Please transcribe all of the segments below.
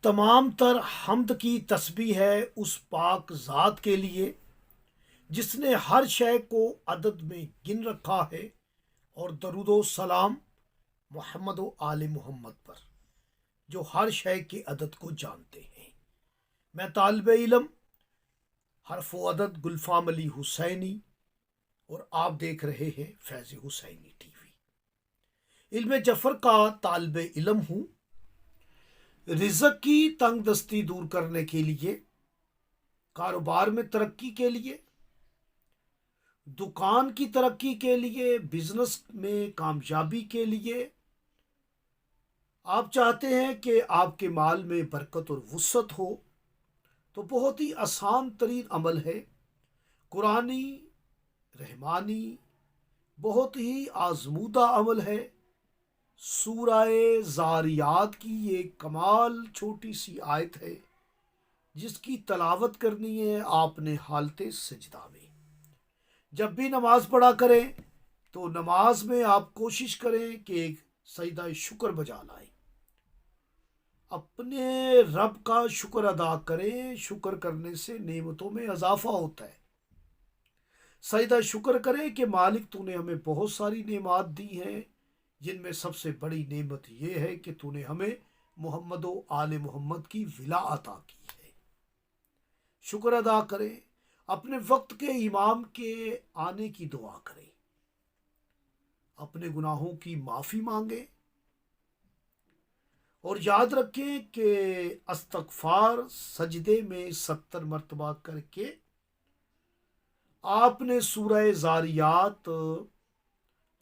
تمام تر حمد کی تسبیح ہے اس پاک ذات کے لیے جس نے ہر شے کو عدد میں گن رکھا ہے، اور درود و سلام محمد و آل محمد پر جو ہر شے کے عدد کو جانتے ہیں۔ میں طالب علم حرف و عدد گلفام علی حسینی، اور آپ دیکھ رہے ہیں فیض حسینی ٹی وی۔ علم جفر کا طالب علم ہوں۔ رزق کی تنگ دستی دور کرنے کے لیے، کاروبار میں ترقی کے لیے، دکان کی ترقی کے لیے، بزنس میں کامیابی کے لیے آپ چاہتے ہیں کہ آپ کے مال میں برکت اور وسعت ہو، تو بہت ہی آسان ترین عمل ہے، قرآنی رحمانی بہت ہی آزمودہ عمل ہے۔ سورہ زاریات کی یہ کمال چھوٹی سی آیت ہے جس کی تلاوت کرنی ہے آپ نے حالت سجدہ میں۔ جب بھی نماز پڑھا کریں تو نماز میں آپ کوشش کریں کہ ایک سجدہ شکر بجا لائیں، اپنے رب کا شکر ادا کریں۔ شکر کرنے سے نعمتوں میں اضافہ ہوتا ہے۔ سجدہ شکر کریں کہ مالک تو نے ہمیں بہت ساری نعمات دی ہیں، جن میں سب سے بڑی نعمت یہ ہے کہ تو نے ہمیں محمد و آل محمد کی ولا عطا کی ہے۔ شکر ادا کریں، اپنے وقت کے امام کے آنے کی دعا کریں، اپنے گناہوں کی معافی مانگیں، اور یاد رکھیں کہ استغفار سجدے میں 70 مرتبہ کر کے آپ نے سورہ زاریات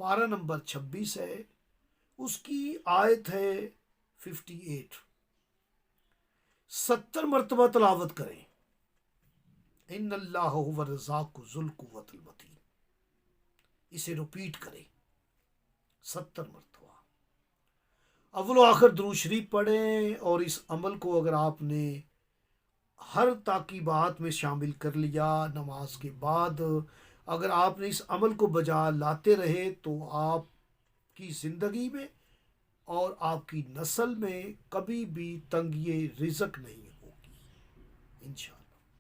پارہ نمبر 26 ہے، اس کی آیت ہے 58، 70 مرتبہ تلاوت کریں۔ ان اللہ هو الرزاق ذو القوۃ المتین، اسے رپیٹ کریں 70 مرتبہ۔ اول و آخر درود شریف پڑھیں، اور اس عمل کو اگر آپ نے ہر تعقیبات میں شامل کر لیا، نماز کے بعد اگر آپ نے اس عمل کو بجا لاتے رہے تو آپ کی زندگی میں اور آپ کی نسل میں کبھی بھی تنگی رزق نہیں ہوگی انشاءاللہ۔